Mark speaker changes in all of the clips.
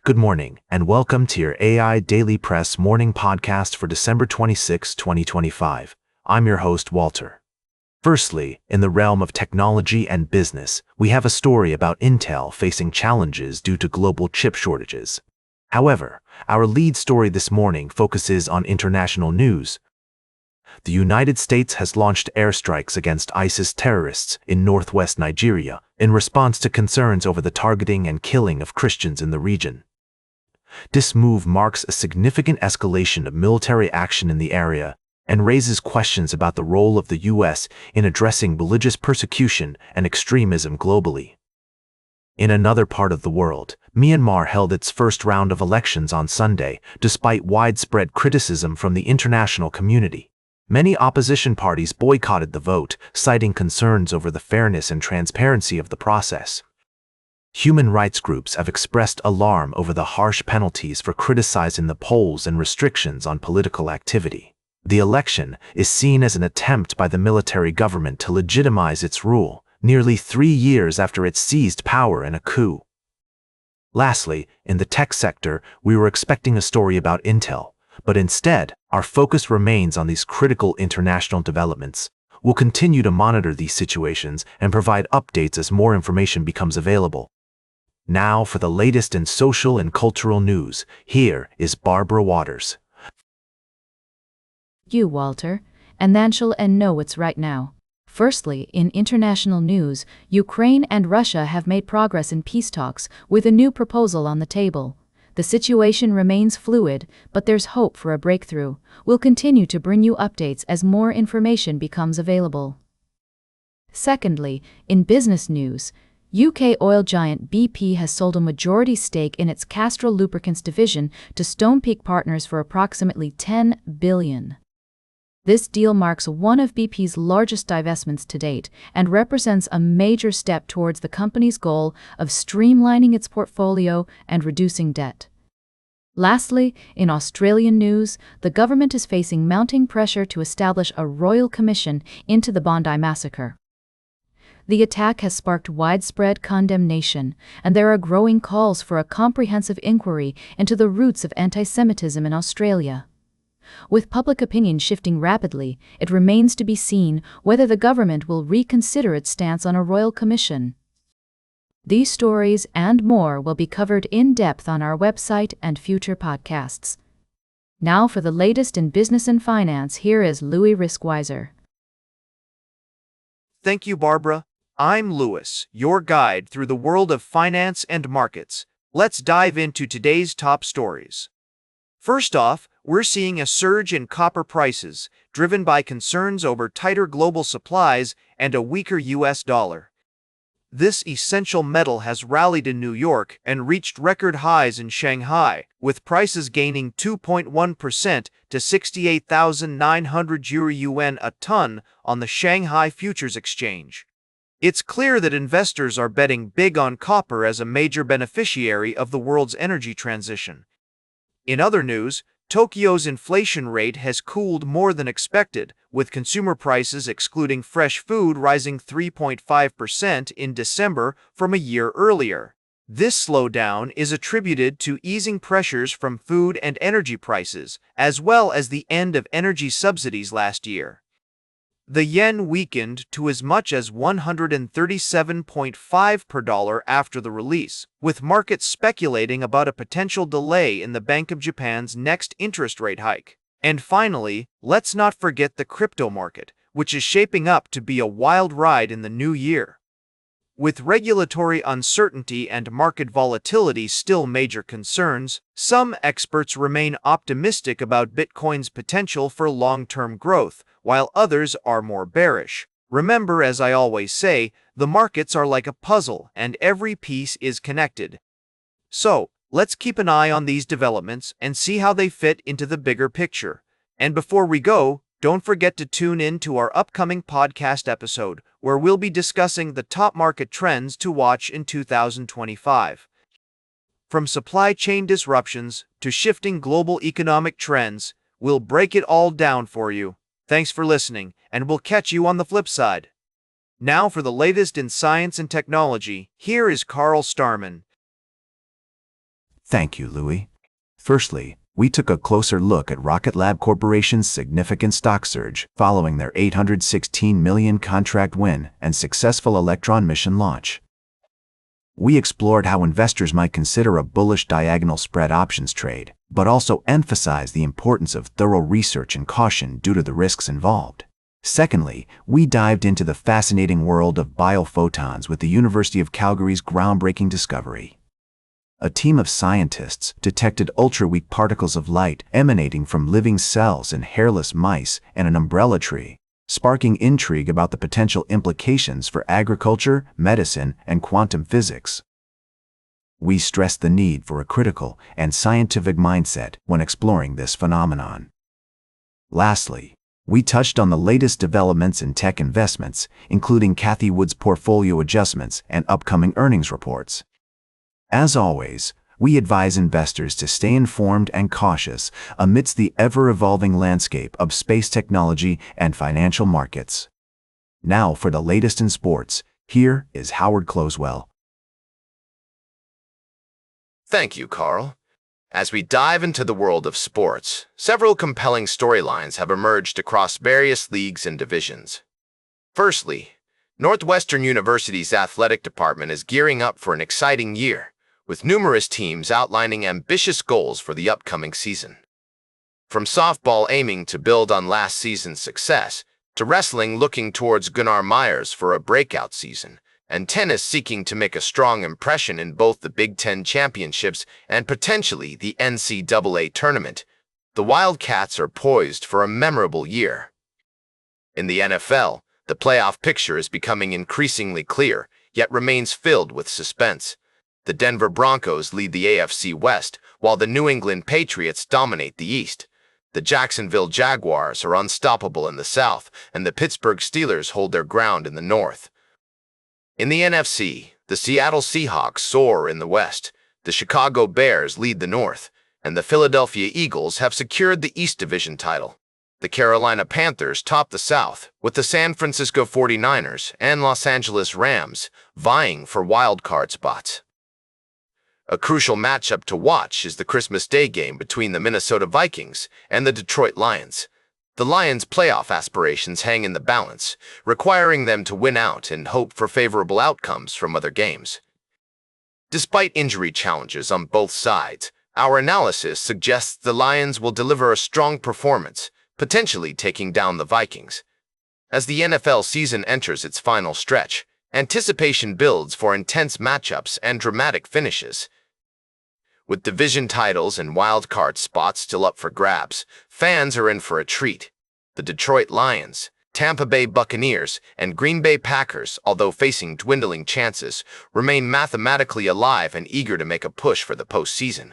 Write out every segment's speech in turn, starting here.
Speaker 1: Good morning, and welcome to your AIDailyPress morning podcast for December 26, 2025. I'm your host, Walter. Firstly, in the realm of technology and business, we have a story about Intel facing challenges due to global chip shortages. However, our lead story this morning focuses on international news. The United States has launched airstrikes against ISIS terrorists in northwest Nigeria in response to concerns over the targeting and killing of Christians in the region. This move marks a significant escalation of military action in the area and raises questions about the role of the US in addressing religious persecution and extremism globally. In another part of the world, Myanmar held its first round of elections on Sunday, despite widespread criticism from the international community. Many opposition parties boycotted the vote, citing concerns over the fairness and transparency of the process. Human rights groups have expressed alarm over the harsh penalties for criticizing the polls and restrictions on political activity. The election is seen as an attempt by the military government to legitimize its rule, nearly 3 years after it seized power in a coup. Lastly, in the tech sector, we were expecting a story about Intel, but instead, our focus remains on these critical international developments. We'll continue to monitor these situations and provide updates as more information becomes available. Now for the latest in social and cultural news, here is Barbara Waters.
Speaker 2: You, Walter, and then shall know what's right now. Firstly, in international news, Ukraine and Russia have made progress in peace talks with a new proposal on the table. The situation remains fluid, but there's hope for a breakthrough. We'll continue to bring you updates as more information becomes available. Secondly, in business news, UK oil giant BP has sold a majority stake in its Castrol lubricants division to Stonepeak Partners for approximately $10 billion. This deal marks one of BP's largest divestments to date and represents a major step towards the company's goal of streamlining its portfolio and reducing debt. Lastly, in Australian news, the government is facing mounting pressure to establish a royal commission into the Bondi massacre. The attack has sparked widespread condemnation, and there are growing calls for a comprehensive inquiry into the roots of anti-Semitism in Australia. With public opinion shifting rapidly, it remains to be seen whether the government will reconsider its stance on a royal commission. These stories and more will be covered in depth on our website and future podcasts. Now for the latest in business and finance, here is Louis Riskweiser.
Speaker 3: Thank you, Barbara. I'm Louis, your guide through the world of finance and markets. Let's dive into today's top stories. First off, we're seeing a surge in copper prices, driven by concerns over tighter global supplies and a weaker US dollar. This essential metal has rallied in New York and reached record highs in Shanghai, with prices gaining 2.1% to 68,900 yuan a ton on the Shanghai Futures Exchange. It's clear that investors are betting big on copper as a major beneficiary of the world's energy transition. In other news, Tokyo's inflation rate has cooled more than expected, with consumer prices excluding fresh food rising 3.5% in December from a year earlier. This slowdown is attributed to easing pressures from food and energy prices, as well as the end of energy subsidies last year. The yen weakened to as much as 137.5 per dollar after the release, with markets speculating about a potential delay in the Bank of Japan's next interest rate hike. And finally, let's not forget the crypto market, which is shaping up to be a wild ride in the new year. With regulatory uncertainty and market volatility still major concerns, some experts remain optimistic about Bitcoin's potential for long-term growth, while others are more bearish. Remember, as I always say, the markets are like a puzzle and every piece is connected. So, let's keep an eye on these developments and see how they fit into the bigger picture. And before we go, don't forget to tune in to our upcoming podcast episode, where we'll be discussing the top market trends to watch in 2025. From supply chain disruptions to shifting global economic trends, we'll break it all down for you. Thanks for listening, and we'll catch you on the flip side. Now for the latest in science and technology, here is Carl Starman.
Speaker 1: Thank you, Louis. Firstly, we took a closer look at Rocket Lab Corporation's significant stock surge following their $816 million contract win and successful Electron mission launch. We explored how investors might consider a bullish diagonal spread options trade, but also emphasized the importance of thorough research and caution due to the risks involved. Secondly, we dived into the fascinating world of biophotons with the University of Calgary's groundbreaking discovery. A team of scientists detected ultra-weak particles of light emanating from living cells in hairless mice and an umbrella tree, sparking intrigue about the potential implications for agriculture, medicine, and quantum physics. We stressed the need for a critical and scientific mindset when exploring this phenomenon. Lastly, we touched on the latest developments in tech investments, including Cathie Wood's portfolio adjustments and upcoming earnings reports. As always, we advise investors to stay informed and cautious amidst the ever-evolving landscape of space technology and financial markets. Now for the latest in sports, here is Howard Closewell.
Speaker 4: Thank you, Carl. As we dive into the world of sports, several compelling storylines have emerged across various leagues and divisions. Firstly, Northwestern University's athletic department is gearing up for an exciting year, with numerous teams outlining ambitious goals for the upcoming season. From softball aiming to build on last season's success, to wrestling looking towards Gunnar Myers for a breakout season, and tennis seeking to make a strong impression in both the Big Ten championships and potentially the NCAA tournament, the Wildcats are poised for a memorable year. In the NFL, the playoff picture is becoming increasingly clear, yet remains filled with suspense. The Denver Broncos lead the AFC West, while the New England Patriots dominate the East. The Jacksonville Jaguars are unstoppable in the South, and the Pittsburgh Steelers hold their ground in the North. In the NFC, the Seattle Seahawks soar in the West, the Chicago Bears lead the North, and the Philadelphia Eagles have secured the East Division title. The Carolina Panthers top the South, with the San Francisco 49ers and Los Angeles Rams vying for wild-card spots. A crucial matchup to watch is the Christmas Day game between the Minnesota Vikings and the Detroit Lions. The Lions' playoff aspirations hang in the balance, requiring them to win out and hope for favorable outcomes from other games. Despite injury challenges on both sides, our analysis suggests the Lions will deliver a strong performance, potentially taking down the Vikings. As the NFL season enters its final stretch, anticipation builds for intense matchups and dramatic finishes. With division titles and wild-card spots still up for grabs, fans are in for a treat. The Detroit Lions, Tampa Bay Buccaneers, and Green Bay Packers, although facing dwindling chances, remain mathematically alive and eager to make a push for the postseason.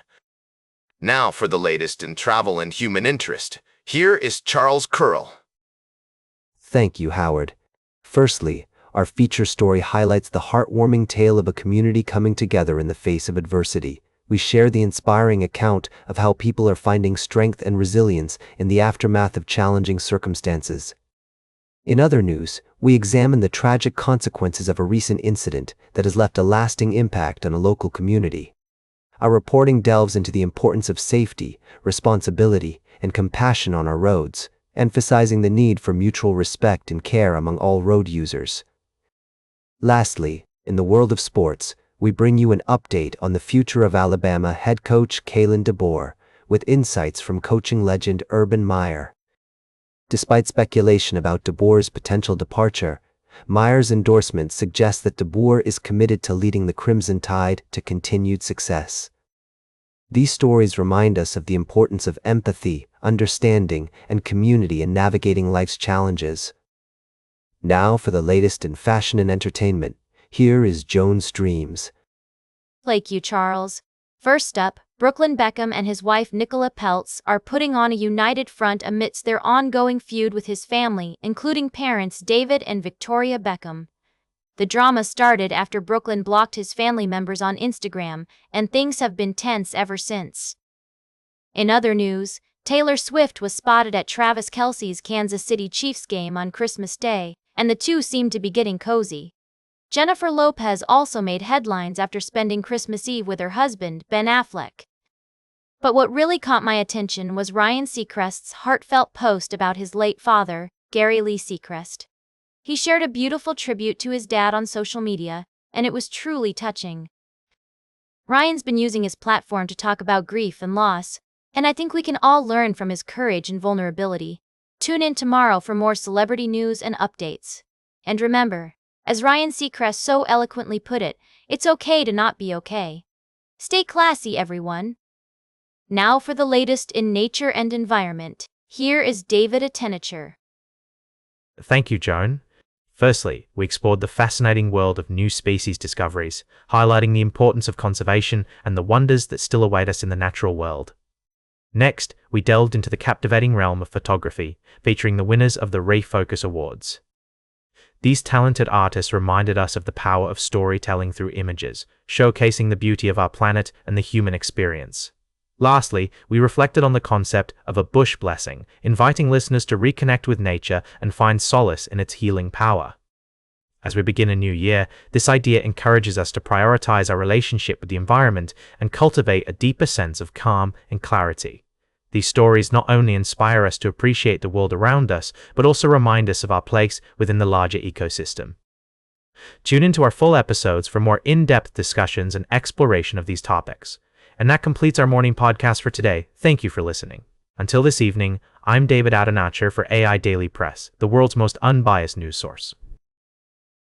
Speaker 4: Now for the latest in travel and human interest. Here is Charles Curl.
Speaker 5: Thank you, Howard. Firstly, our feature story highlights the heartwarming tale of a community coming together in the face of adversity. We share the inspiring account of how people are finding strength and resilience in the aftermath of challenging circumstances. In other news, we examine the tragic consequences of a recent incident that has left a lasting impact on a local community. Our reporting delves into the importance of safety, responsibility, and compassion on our roads, emphasizing the need for mutual respect and care among all road users. Lastly, in the world of sports, we bring you an update on the future of Alabama head coach Kalen DeBoer, with insights from coaching legend Urban Meyer. Despite speculation about DeBoer's potential departure, Meyer's endorsement suggests that DeBoer is committed to leading the Crimson Tide to continued success. These stories remind us of the importance of empathy, understanding, and community in navigating life's challenges. Now for the latest in fashion and entertainment. Here is Joan's Dreams.
Speaker 6: Thank you, Charles. First up, Brooklyn Beckham and his wife Nicola Peltz are putting on a united front amidst their ongoing feud with his family, including parents David and Victoria Beckham. The drama started after Brooklyn blocked his family members on Instagram, and things have been tense ever since. In other news, Taylor Swift was spotted at Travis Kelce's Kansas City Chiefs game on Christmas Day, and the two seemed to be getting cozy. Jennifer Lopez also made headlines after spending Christmas Eve with her husband, Ben Affleck. But what really caught my attention was Ryan Seacrest's heartfelt post about his late father, Gary Lee Seacrest. He shared a beautiful tribute to his dad on social media, and it was truly touching. Ryan's been using his platform to talk about grief and loss, and I think we can all learn from his courage and vulnerability. Tune in tomorrow for more celebrity news and updates. And remember, as Ryan Seacrest so eloquently put it, it's okay to not be okay. Stay classy, everyone. Now for the latest in nature and environment, here is David Attenacher.
Speaker 7: Thank you, Joan. Firstly, we explored the fascinating world of new species discoveries, highlighting the importance of conservation and the wonders that still await us in the natural world. Next, we delved into the captivating realm of photography, featuring the winners of the Refocus Awards. These talented artists reminded us of the power of storytelling through images, showcasing the beauty of our planet and the human experience. Lastly, we reflected on the concept of a bush blessing, inviting listeners to reconnect with nature and find solace in its healing power. As we begin a new year, this idea encourages us to prioritize our relationship with the environment and cultivate a deeper sense of calm and clarity. These stories not only inspire us to appreciate the world around us, but also remind us of our place within the larger ecosystem. Tune into our full episodes for more in-depth discussions and exploration of these topics. And that completes our morning podcast for today. Thank you for listening. Until this evening, I'm David Attenacher for AI Daily Press, the world's most unbiased news source.